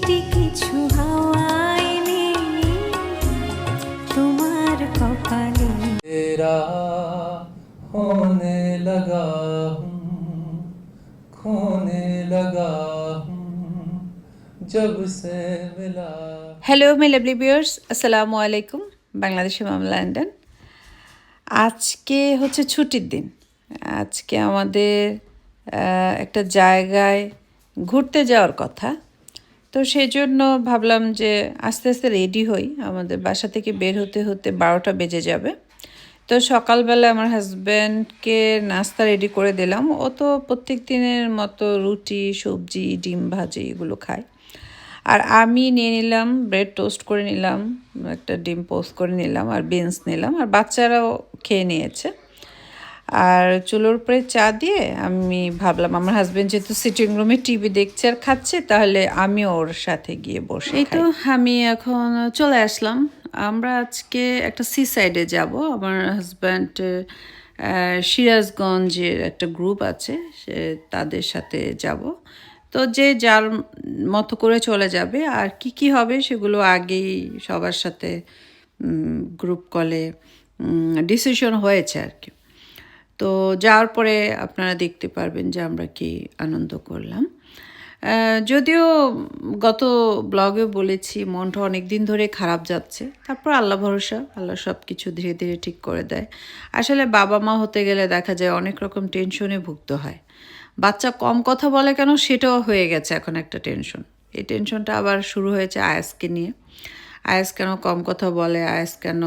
মিষ্টি কিছু হাওয়াইনি তোমার কপালে तेरा होने लगा हूँ खोने लगा हूँ जब से मिला। হ্যালো মাই লাভলি ভিউয়ার্স, আসসালামু আলাইকুম। বাংলাদেশে মামলা লন্ডন। আজকে হচ্ছে ছুটির দিন। আজকে আমাদের একটা জায়গায় ঘুরতে যাওয়ার কথা। তো সেই জন্য ভাবলাম যে আস্তে আস্তে রেডি হই। আমাদের বাসা থেকে বের হতে হতে 12টা বেজে যাবে। তো সকালবেলা আমার হাজব্যান্ডকে নাস্তা রেডি করে দিলাম। ও তো প্রত্যেক দিনের মতো রুটি, সবজি, ডিম ভাজি এগুলো খায়। আর আমি নিয়ে নিলাম ব্রেড টোস্ট করে নিলাম, একটা ডিম পোস্ট করে নিলাম, আর বিনস নিলাম, আর বাচ্চারাও খেয়ে নিয়েছে। আর চুলোর উপরে চা দিয়ে আমি ভাবলাম আমার হাজব্যান্ড যেহেতু সিটিং রুমে টিভি দেখছে আর খাচ্ছে, তাহলে আমি ওর সাথে গিয়ে বসে এই তো আমি এখন চলে আসলাম। আমরা আজকে একটা সি সাইডে যাব। আমার হাজব্যান্ডের সিরাজগঞ্জের একটা গ্রুপ আছে, সে তাদের সাথে যাব। তো যে যার মতো করে চলে যাবে, আর কি কি হবে সেগুলো আগেই সবার সাথে গ্রুপ কলে ডিসিশন হয়েছে আর কি। তো যাওয়ার পরে আপনারা দেখতে পারবেন যে আমরা কি আনন্দ করলাম। যদিও গত ব্লগে বলেছি মনটা অনেক দিন ধরে খারাপ যাচ্ছে, তারপর আল্লাহ ভরসা, আল্লাহ সব কিছু ধীরে ধীরে ঠিক করে দেয়। আসলে বাবা মা হতে গেলে দেখা যায় অনেক রকম টেনশনে ভুগতে হয়। বাচ্চা কম কথা বলে কেন সেটাও হয়ে গেছে এখন একটা টেনশন। এই টেনশনটা আবার শুরু হয়েছে আয়াসকে নিয়ে। আয়াস কেন কম কথা বলে, আয়াস কেন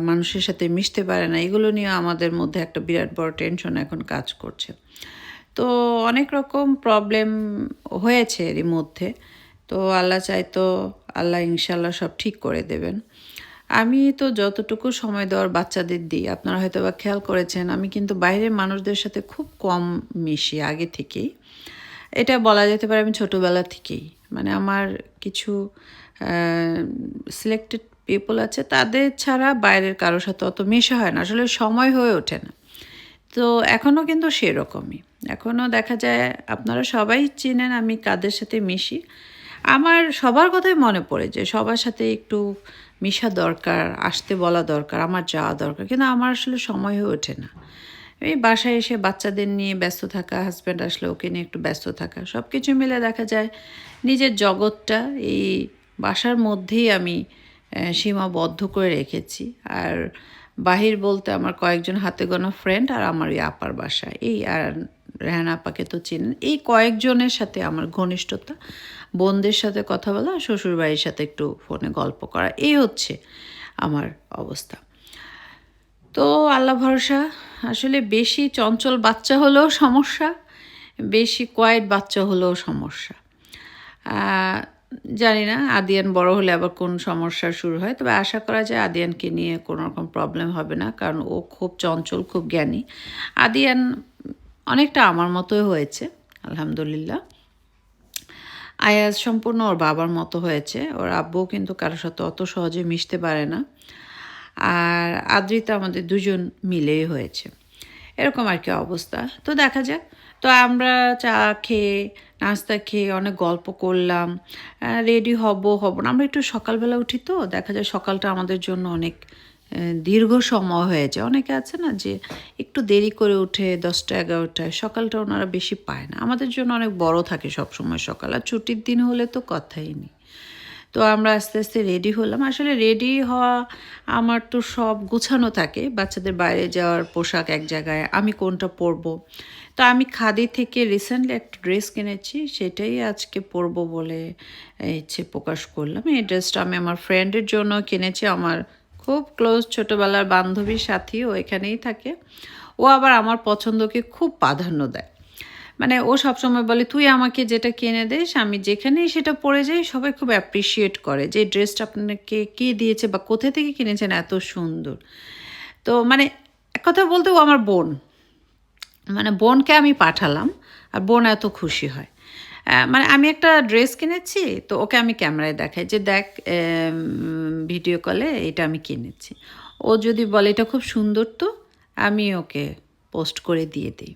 মানুষের সাথে মিশতে পারে না, এগুলো নিয়ে আমাদের মধ্যে একটা বিরাট বড় টেনশন এখন কাজ করছে। তো অনেক রকম প্রবলেম হয়েছে এরই মধ্যে। তো আল্লাহ চাইতো আল্লাহ ইনশাল্লাহ সব ঠিক করে দেবেন। আমি তো যতটুকু সময় দেওয়ার বাচ্চাদের দিই, আপনারা হয়তো বা খেয়াল করেছেন, আমি কিন্তু বাইরের মানুষদের সাথে খুব কম মিশি আগে থেকেই। এটা বলা যেতে পারে আমি ছোটোবেলা থেকেই, মানে আমার কিছু সিলেক্টেড পিপল আছে, তাদের ছাড়া বাইরের কারোর সাথে অত মেশা হয় না, আসলে সময় হয়ে ওঠে না। তো এখনও কিন্তু সেরকমই, এখনও দেখা যায় আপনারা সবাই চেনেন আমি কাদের সাথে মিশি। আমার সবার কথাই মনে পড়ে যে সবার সাথে একটু মিশা দরকার, আসতে বলা দরকার, আমার যাওয়া দরকার, কিন্তু আমার আসলে সময় হয়ে ওঠে না। এই বাসায় এসে বাচ্চাদের নিয়ে ব্যস্ত থাকা, হাজব্যান্ড আসলে ওকে নিয়ে একটু ব্যস্ত থাকা, সব কিছু মিলে দেখা যায় নিজের জগৎটা এই বাসার মধ্যেই আমি সীমাবদ্ধ করে রেখেছি। আর বাহির বলতে আমার কয়েকজন হাতে গোনা ফ্রেন্ড আর আমার ওই আপার বাসা, এই আর রেহানা আপাকে তো চেনেন, এই কয়েকজনের সাথে আমার ঘনিষ্ঠতা, বোনদের সাথে কথা বলা, শ্বশুরবাড়ির সাথে একটু ফোনে গল্প করা, এই হচ্ছে আমার অবস্থা। তো আল্লাহ ভরসা। আসলে বেশি চঞ্চল বাচ্চা হলেও সমস্যা, বেশি কোয়াইট বাচ্চা হলেও সমস্যা। জানি না আদিয়ান বড় হলে আবার কোন সমস্যা শুরু হয়, তবে আশা করা যায় আদিয়ানকে নিয়ে কোনো রকম প্রবলেম হবে না, কারণ ও খুব চঞ্চল, খুব জ্ঞানী। আদিয়ান অনেকটা আমার মতোই হয়েছে আলহামদুলিল্লাহ। আয়াজ সম্পূর্ণ ওর বাবার মতো হয়েছে, ওর আব্বুও কিন্তু কারোর সাথে অত সহজে মিশতে পারে না। আর আদ্রিতা আমাদের দুজন মিলেই হয়েছে, এরকম আর কি অবস্থা। তো দেখা যাক। তো আমরা চা খেয়ে, নাস্তা খেয়ে অনেক গল্প করলাম, রেডি হব না। আমরা একটু সকালবেলা উঠি, তো দেখা যায় সকালটা আমাদের জন্য অনেক দীর্ঘ সময় হয়ে যায়। অনেকে আছে না যে একটু দেরি করে উঠে 10টা 11টায়, সকালটা ওনারা বেশি পায় না। আমাদের জন্য অনেক বড় থাকে সবসময় সকাল, আর ছুটির দিন হলে তো কথাই নেই। তো আমরা আস্তে আস্তে রেডি হলাম। আসলে রেডি হওয়া আমার তো সব গুছানো থাকে, বাচ্চাদের বাইরে যাওয়ার পোশাক এক জায়গায়, আমি কোনটা পরবো। তো আমি খাদি থেকে রিসেন্টলি একটা ড্রেস কিনেছি, সেটাই আজকে পরবো বলে ইচ্ছে প্রকাশ করলাম। এই ড্রেসটা আমি আমার ফ্রেন্ডের জন্য কিনেছি, আমার খুব ক্লোজ ছোটোবেলার বান্ধবীর সাথী, ও এখানেই থাকে। ও আবার আমার পছন্দকে খুব প্রাধান্য দেয়, মানে ও সবসময় বলে তুই আমাকে যেটা কিনে দিস, আমি যেখানেই সেটা পরে যাই, সবাই খুব অ্যাপ্রিসিয়েট করে যে ড্রেসটা আপনাকে কে দিয়েছে বা কোথা থেকে কিনেছেন, এত সুন্দর। তো মানে এক কথা বলতে ও আমার বোন, মানে বোনকে আমি পাঠালাম আর বোন এত খুশি হয়। মানে আমি একটা ড্রেস কিনেছি, তো ওকে আমি ক্যামেরায় দেখাই যে দেখ ভিডিও কলে এটা আমি কিনেছি। ও যদি বলে এটা খুব সুন্দর, তো আমি ওকে পোস্ট করে দিয়ে দিই।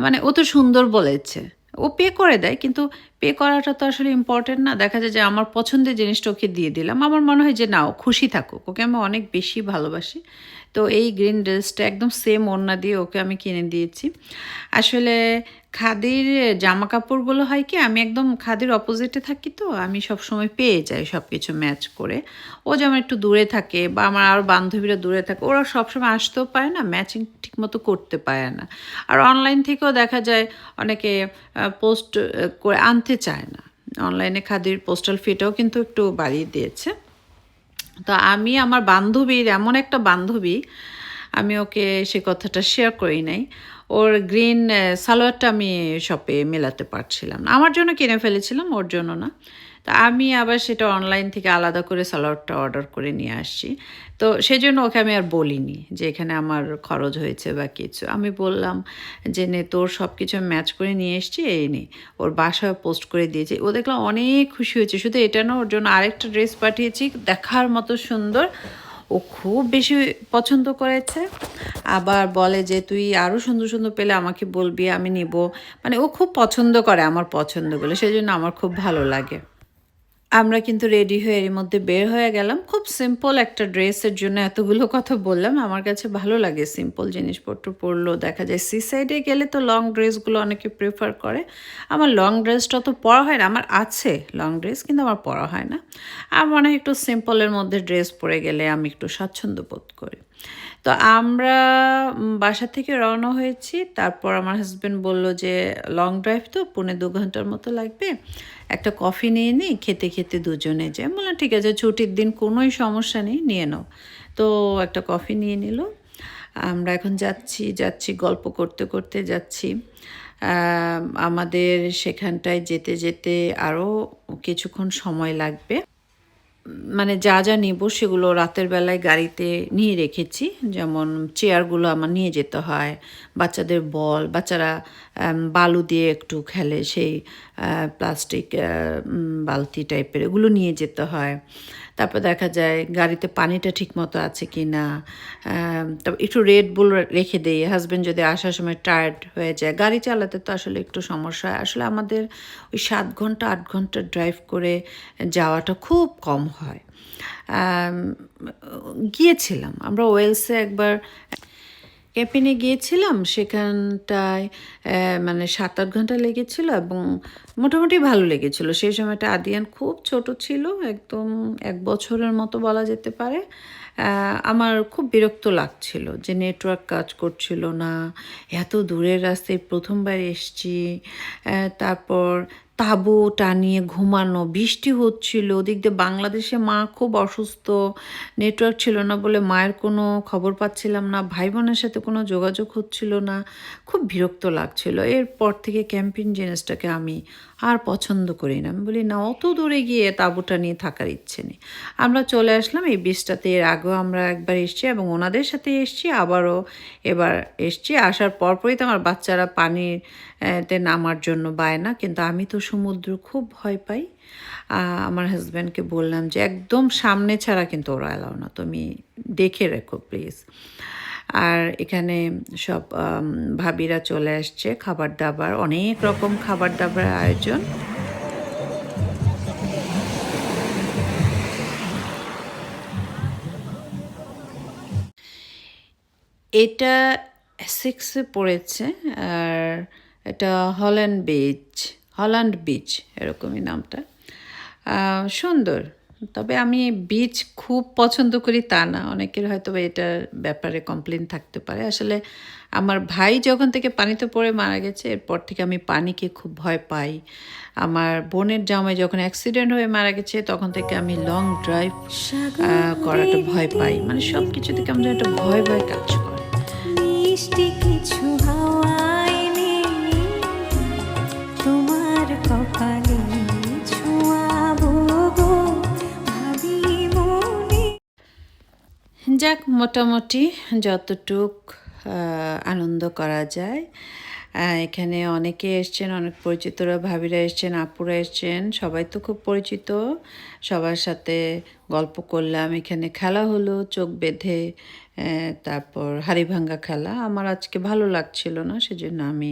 মানে ও তো সুন্দর বলেছে, ও পে করে দেয়, কিন্তু পে করাটা তো আসলে ইম্পর্টেন্ট না। দেখা যায় যে আমার পছন্দের জিনিসটা ওকে দিয়ে দিলাম। আমার মনে হয় যে না, ও খুশি থাকুক, ওকে আমি অনেক বেশি ভালোবাসি। তো এই গ্রিন ড্রেসটা একদম সেম ওড়না দিয়ে ওকে আমি কিনে দিয়েছি। আসলে খাদির জামা কাপড়গুলো হয় কি, আমি একদম খাদির অপোজিটে থাকি, তো আমি সবসময় পেয়ে যাই সব কিছু ম্যাচ করে। ও যেমন একটু দূরে থাকে বা আমার আরও বান্ধবীরা দূরে থাকে, ওরা সবসময় আসতেও পারে না, ম্যাচিং ঠিকমতো করতে পারে না। আর অনলাইন থেকেও দেখা যায় অনেকে পোস্ট করে আনতে চায় না। অনলাইনে খাদির পোস্টাল ফিটাও কিন্তু একটু বাড়িয়ে দিয়েছে। তো আমি আমার বান্ধবীর, এমন একটা বান্ধবী, আমি ওকে সে কথাটা শেয়ার করি নাই। ওর গ্রিন সালোয়ারটা আমি শপে মেলাতে পারছিলাম না, আমার জন্য কিনে ফেলেছিলাম, ওর জন্য না। তা আমি আবার সেটা অনলাইন থেকে আলাদা করে সালোয়ারটা অর্ডার করে নিয়ে আসছি। তো সেই জন্য ওকে আমি আর বলিনি যে এখানে আমার খরচ হয়েছে বা কিছু। আমি বললাম যে নে, তোর সব কিছু ম্যাচ করে নিয়ে এসছি, এই নে। ওর বাসায় পোস্ট করে দিয়েছি। ও দেখলাম অনেক খুশি হয়েছে। শুধু এটা না, ওর জন্য আরেকটা ড্রেস পাঠিয়েছি দেখার মতো সুন্দর, ও খুব বেশি পছন্দ করেছে। আবার বলে যে তুই আরও সুন্দর সুন্দর পেলে আমাকে বলবি, আমি নিব। মানে ও খুব পছন্দ করে আমার পছন্দগুলো, সেই জন্য আমার খুব ভালো লাগে। আমরা কিন্তু রেডি হয়ে এর মধ্যে বের হয়ে গেলাম। খুব সিম্পল একটা ড্রেসের জন্য এতগুলো কথা বললাম। আমার কাছে ভালো লাগে সিম্পল জিনিসপত্র পরলেও। দেখা যায় সি সাইডে গেলে তো লং ড্রেসগুলো অনেকে প্রেফার করে। আমার লং ড্রেসটা তো পরা হয় না, আমার আছে লং ড্রেস কিন্তু আমার পরা হয় না। আমার মনে হয় একটু সিম্পলের মধ্যে ড্রেস পরে গেলে আমি একটু স্বাচ্ছন্দ্য বোধ করি। তো আমরা বাসা থেকে রওনা হয়েছি। তারপর আমার হাজব্যান্ড বলল যে লং ড্রাইভ তো 1.5-2 ঘন্টার মতো লাগবে, একটা কফি নিয়ে নিই, খেতে খেতে দুজনে যাই। বললাম ঠিক আছে, ছুটির দিন, কোনোই সমস্যা নেই, নিয়ে নাও। তো একটা কফি নিয়ে নিল। আমরা এখন যাচ্ছি যাচ্ছি গল্প করতে করতে যাচ্ছি। আমাদের সেখানটায় যেতে যেতে আরও কিছুক্ষণ সময় লাগবে। মানে যা যা নিব সেগুলো রাতের বেলায় গাড়িতে নিয়ে রেখেছি। যেমন চেয়ারগুলো আমার নিয়ে যেতে হয়, বাচ্চাদের বল, বাচ্চারা বালু দিয়ে একটু খেলে, সেই প্লাস্টিক বালতি টাইপের, এগুলো নিয়ে যেতে হয়। তারপর দেখা যায় গাড়িতে পানিটা ঠিকমতো আছে কি না। তারপর একটু রেড বুল রেখে দেই, হাজব্যান্ড যদি আসার সময় টায়ার্ড হয়ে যায়। গাড়ি চালাতে তো আসলে একটু সমস্যা হয়। আসলে আমাদের ওই 7 ঘন্টা 8 ঘন্টা ড্রাইভ করে যাওয়াটা খুব কম হয়। গিয়েছিলাম আমরা ওয়েলসে একবার, ক্যাম্পেইনে গিয়েছিলাম, সেখানটায় মানে 7-8 ঘন্টা লেগেছিল এবং মোটামুটি ভালো লেগেছিল। সেই সময়টা আদিয়ান খুব ছোট ছিল, একদম 1 বছরের মতো বলা যেতে পারে। আমার খুব বিরক্ত লাগছিল যে নেটওয়ার্ক কাজ করছিল না, এত দূরের রাস্তায় প্রথমবার এসছি। তারপর তাঁবু টানিয়ে ঘুমানো, বৃষ্টি হচ্ছিল, ওদিক দিয়ে বাংলাদেশে মা খুব অসুস্থ, নেটওয়ার্ক ছিল না বলে মায়ের কোনো খবর পাচ্ছিলাম না, ভাই বোনের সাথে কোনো যোগাযোগ হচ্ছিল না, খুব বিরক্ত লাগছিল। এরপর থেকে ক্যাম্পিং জিনিসটাকে আমি আর পছন্দ করি না। আমি বলি না, অত দূরে গিয়ে তাঁবুটা নিয়ে থাকার ইচ্ছে নেই। আমরা চলে আসলাম এই বীজটাতে। এর আগেও আমরা একবার এসেছি এবং ওনাদের সাথে এসেছি, আবারও এবার এসেছি। আসার পরপরই তো আমার বাচ্চারা পানিতে নামার জন্য বায়না, কিন্তু আমি তো সমুদ্র খুব ভয় পাই। আমার হাজব্যান্ডকে বললাম যে একদম সামনে ছাড়া কিন্তু ওরা এলাও না, তুমি দেখে রেখো প্লিজ। আর এখানে সব ভাবিরা চলে আসছে, খাবার দাবার, অনেক রকম খাবার দাবার আয়োজন। এটা এসেক্সে পড়েছে, আর এটা হল্যান্ড বিচ এরকমই নামটা। সুন্দর, তবে আমি বিচ খুব পছন্দ করি তা না। অনেকের হয়তো এটার ব্যাপারে কমপ্লেন থাকতে পারে। আসলে আমার ভাই যখন থেকে পানিতে পড়ে মারা গেছে, এরপর থেকে আমি পানিকে খুব ভয় পাই। আমার বোনের জামাই যখন অ্যাক্সিডেন্ট হয়ে মারা গেছে, তখন থেকে আমি লং ড্রাইভ করাটা ভয় পাই। মানে সব কিছু থেকে আমার একটা ভয় ভয় কাজ করে। মিষ্টি কিছু হাওয়ায় নেই, তোমার কপালে ছোঁয়াবো গো, ভাবি মনে। যাক, মোটামুটি যতটুক আনন্দ করা যায়। এখানে অনেকে এসছেন, অনেক পরিচিতরা, ভাবিরা এসছেন, আপুরা এসছেন, সবাই তো খুব পরিচিত। সবার সাথে গল্প করলাম, এখানে খেলা হলো চোখ বেঁধে, তারপর হাড়িভাঙ্গা খেলা। আমার আজকে ভালো লাগছিল না, সেজন্য আমি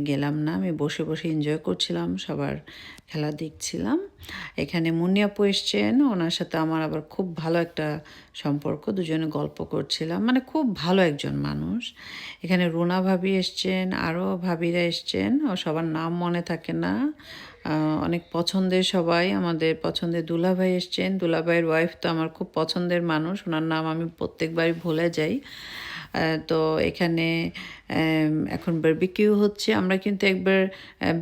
গেলাম না। আমি বসে বসে এনজয় করছিলাম, সবার খেলা দেখছিলাম। এখানে মুন্নিয়াপু এসছেন, ওনার সাথে আমার আবার খুব ভালো একটা সম্পর্ক, দুজনে গল্প করছিলাম, মানে খুব ভালো একজন মানুষ। এখানে রুনা ভাবি এসছেন, আরও ভাবিরা এসছেন, ও সবার নাম মনে থাকে না। অনেক পছন্দের সবাই, আমাদের পছন্দের দুলাভাই এসছেন। দুলাভাইয়ের ওয়াইফ তো আমার খুব পছন্দের মানুষ, ওনার নাম আমি প্রত্যেকবারই ভুলে যাই। তো এখানে এখন বারবিকিউ হচ্ছে। আমরা কিন্তু একবার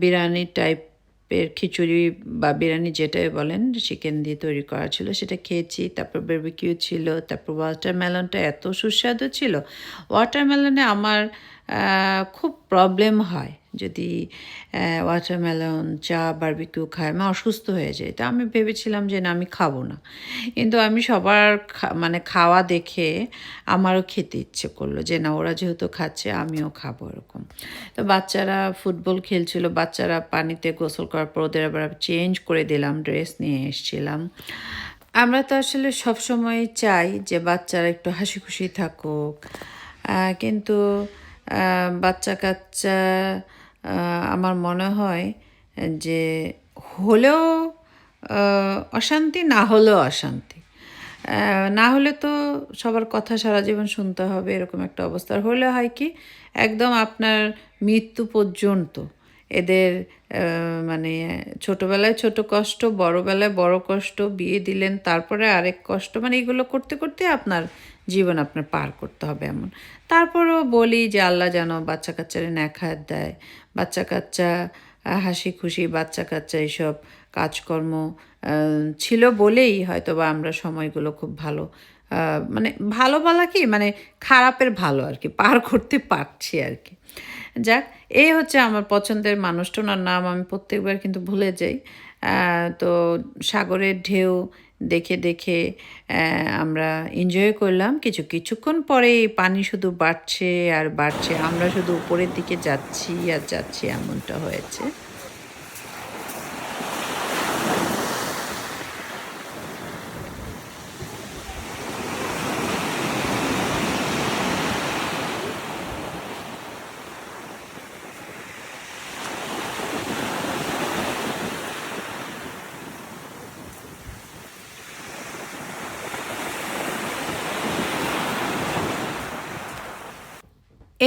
বিরিয়ানি টাইপের খিচুড়ি বা বিরিয়ানি যেটাই বলেন, চিকেন দিয়ে তৈরি করা ছিল, সেটা খেয়েছি। তারপর বারবিকিউ ছিল, তারপর ওয়াটারমেলনটা এত সুস্বাদু ছিল। ওয়াটারমেলনে আমার খুব প্রবলেম হয়, যদি ওয়াটারমেলন চা বারবিকিউ খাই আমি অসুস্থ হয়ে যাই। তো আমি ভেবেছিলাম যে না, আমি খাবো না, কিন্তু আমি সবার মানে খাওয়া দেখে আমারও খেতে ইচ্ছে করলো যে না, ওরা যেহেতু খাচ্ছে আমিও খাবো এরকম। তো বাচ্চারা ফুটবল খেলছিল, বাচ্চারা পানিতে গোসল করার পর ওদের আবার চেঞ্জ করে দিলাম, ড্রেস নিয়ে এসেছিলাম। আমরা তো আসলে সবসময় চাই যে বাচ্চারা একটু হাসি খুশি থাকুক, কিন্তু বাচ্চা কাচ্চা আমার মনে হয় যে হলেও অশান্তি, না হলেও অশান্তি। না হলে তো সবার কথা সারা জীবন শুনতে হবে, এরকম একটা অবস্থা। আর হলে হয় কি, একদম আপনার মৃত্যু পর্যন্ত এদের মানে ছোটোবেলায় ছোট কষ্ট, বড়োবেলায় বড় কষ্ট, বিয়ে দিলেন তারপরে আরেক কষ্ট, মানে এগুলো করতে করতে আপনার জীবন আপনার পার করতে হবে এমন। তারপরেও বলি যে আল্লাহ যেন বাচ্চা কাচ্চারে নেখায়াত দেয়, বাচ্চা কাচ্চা হাসি খুশি, বাচ্চা কাচ্চা এইসব কাজকর্ম ছিল বলেই হয়তো বা আমরা সময়গুলো খুব ভালো, মানে ভালো বলা কি, মানে খারাপের ভালো আর কি পার করতে পারছি আর কি। যাক, এই হচ্ছে আমার পছন্দের মানুষটা, ওনার নাম আমি প্রত্যেকবার কিন্তু ভুলে যাই। তো সাগরের ঢেউ দেখে দেখে আমরা এনজয় করলাম। কিছুক্ষণ পরে পানি শুধু বাড়ছে আর বাড়ছে, আমরা শুধু উপরের দিকে যাচ্ছি আর যাচ্ছি, এমনটা হয়েছে।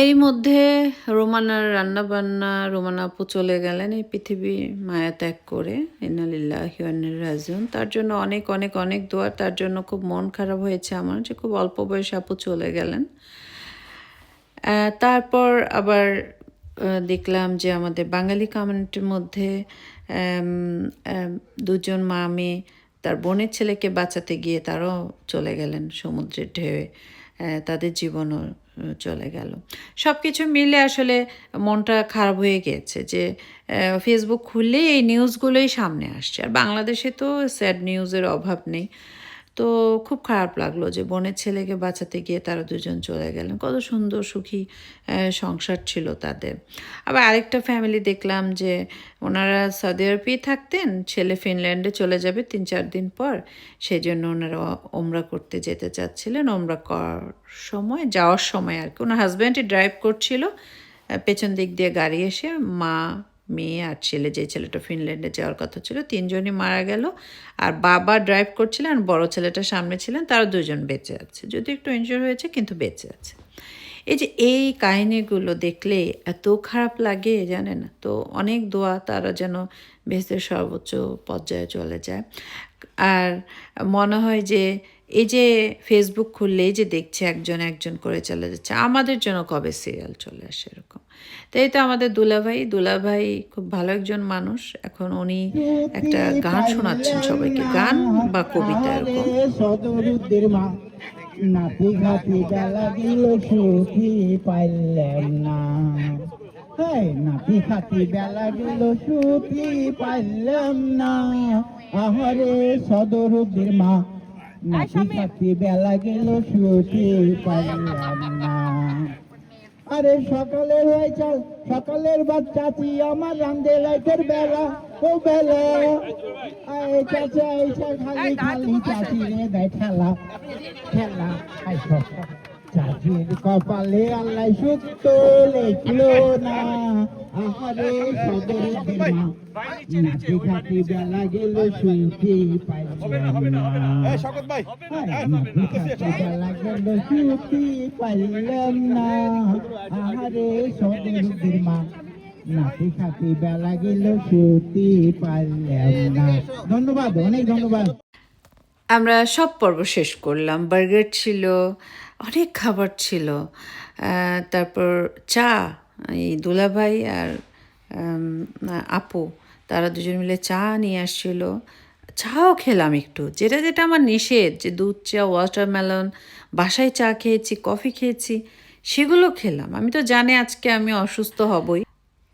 এই মধ্যে রোমানার রান্নাবান্না, রোমানা আপু চলে গেলেন এই পৃথিবী মায়া ত্যাগ করে, ইন্না লিল্লাহি ওয়া ইন্না ইলাইহি রাজিউন। তার জন্য অনেক অনেক অনেক দোয়া। তার জন্য খুব মন খারাপ হয়েছে আমার, যে খুব অল্প বয়সে আপু চলে গেলেন। তারপর আবার দেখলাম যে আমাদের বাঙালি কমিউনিটির মধ্যে দুজন মা মেয়ে তার বোনের ছেলেকে বাঁচাতে গিয়ে তারাও চলে গেলেন সমুদ্রের ঢেউয়ে, তাদের জীবনও চলে গেল। সব কিছু মিলে আসলে মনটা খারাপ হয়ে গিয়েছে যে ফেসবুক খুললেই এই নিউজগুলোই সামনে আসছে, আর বাংলাদেশে তো স্যাড নিউজের অভাব নেই। তো খুব খারাপ লাগলো যে বোনের ছেলেকে বাঁচাতে গিয়ে তারা দুজন চলে গেলেন। কত সুন্দর সুখী সংসার ছিল তাদের। আবার আরেকটা ফ্যামিলি দেখলাম যে ওনারা সৌদি আরবেই থাকতেন, ছেলে ফিনল্যান্ডে চলে যাবে 3-4 দিন পর, সেই জন্য ওনারা ওমরা করতে যেতে চাচ্ছিলেন। ওমরা করার সময়, যাওয়ার সময় আর কি, ওনার হাজব্যান্ডই ড্রাইভ করছিল, পেছন দিক দিয়ে গাড়ি এসে মা, মেয়ে আর ছেলে, যে ছেলেটা ফিনল্যান্ডে যাওয়ার কথা ছিল, 3 জনই মারা গেল। আর বাবা ড্রাইভ করছিলেন, আর বড় ছেলেটা সামনে ছিলেন, তারা 2 জন বেঁচে আছে, যদি একটু ইনজিওর হয়েছে কিন্তু বেঁচে আছে। এই যে এই কাহিনীগুলো দেখলে এত খারাপ লাগে জানেন। তো অনেক দোয়া তারা যেন বেহেশতের সর্বোচ্চ পর্যায়ে চলে যায়। আর মনে হয় যে এই যে ফেসবুক খুললেই যে দেখছে একজন একজন করে চলে যাচ্ছে, আমাদের জন্য কবে সিরিয়াল চলে আসে এরকম। তো এই তো আমাদের দুলাভাই খুব ভালো একজন মানুষ। এখন উনি একটা গান শোনাচ্ছেন সবাইকে, গান বা কবিতা এরকম। নাতি ঘাতি বেলা দিল সুখী পাইলাম না, নাতি খাতি বেলা দিল সুখী পাইলাম না, আহরে সদরুদ্দির মা, নাতি খাতি বেলা গেল সুখী পাইলাম না। আরে সকালের হয়ে চাল সকালের বাচ্চাচি আমার রান্দে লাইটের বেলা ও বেলা আয় চাচা আইসা খালি খালি চাচি রে দেয় খেলা খেলা আই চাচির কপালে আল্লাহ সুখ তো লেখলো না আহারে সদর দিমা নাতি খাতি বেলা গেল শুনতে পাইলাম না নাতি খাতি বেলা গেল শুনতে পাইলাম না আহারে সদর দিমা নাতি খাতি বেলা গেল শুনতে পাইলাম না ধন্যবাদ অনেক ধন্যবাদ আমরা সব পর্ব শেষ করলাম। বার্গার ছিল, অনেক খাবার ছিল, তারপর চা, এই দুলাভাই আর আপু তারা দুজন মিলে চা নিয়ে আসছিল, চাও খেলাম একটু, যেটা যেটা আমার নিষেধ, যে দুধ চা, ওয়াটারমেলন, বাসায় চা খেয়েছি, কফি খেয়েছি, সেগুলো খেলাম। আমি তো জানি আজকে আমি অসুস্থ হবই।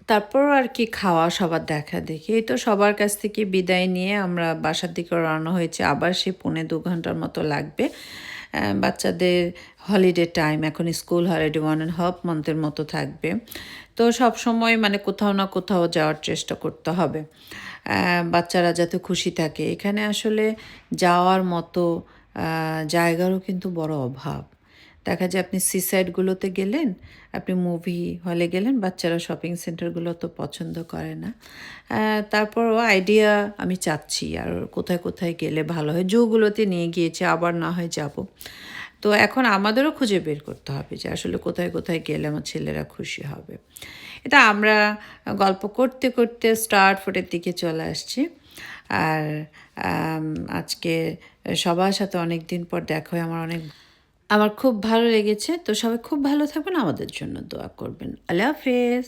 তারপর আর কি খাওয়া সবার দেখা দেখি, এই তো সবার কাছ থেকে বিদায় নিয়ে আমরা বাসার দিকে রওনা হয়েছে। আবার সে 1.5-2 ঘন্টার মতো লাগবে। বাচ্চাদের হলিডে টাইম, এখন স্কুল হলিডে 1.5 মান্থের মতো থাকবে। তো সব সময় মানে কোথাও না কোথাও যাওয়ার চেষ্টা করতে হবে, বাচ্চারা যাতে খুশি থাকে। এখানে আসলে যাওয়ার মতো জায়গারও কিন্তু বড় অভাব। দেখা যায় আপনি সিসাইডগুলোতে গেলেন, আপনি মুভি হলে গেলেন, বাচ্চারা শপিং সেন্টারগুলো তো পছন্দ করে না। তারপরও আইডিয়া আমি চাচ্ছি আর কোথায় কোথায় গেলে ভালো হয়। জুগুলোতে নিয়ে গিয়েছে, আবার না হয় যাব। তো এখন আমাদেরও খুঁজে বের করতে হবে যে আসলে কোথায় কোথায় গেলে আমার ছেলেরা খুশি হবে। এটা আমরা গল্প করতে করতে স্টার্ট ফোর্টের দিকে চলে আসছি। আর আজকে সবার সাথে অনেক দিন পর দেখা হয়, আমার খুব ভালো লেগেছে। তো সবাই খুব ভালো থাকবেন, আমাদের জন্য দোয়া করবেন। আল্লাহ হাফেজ।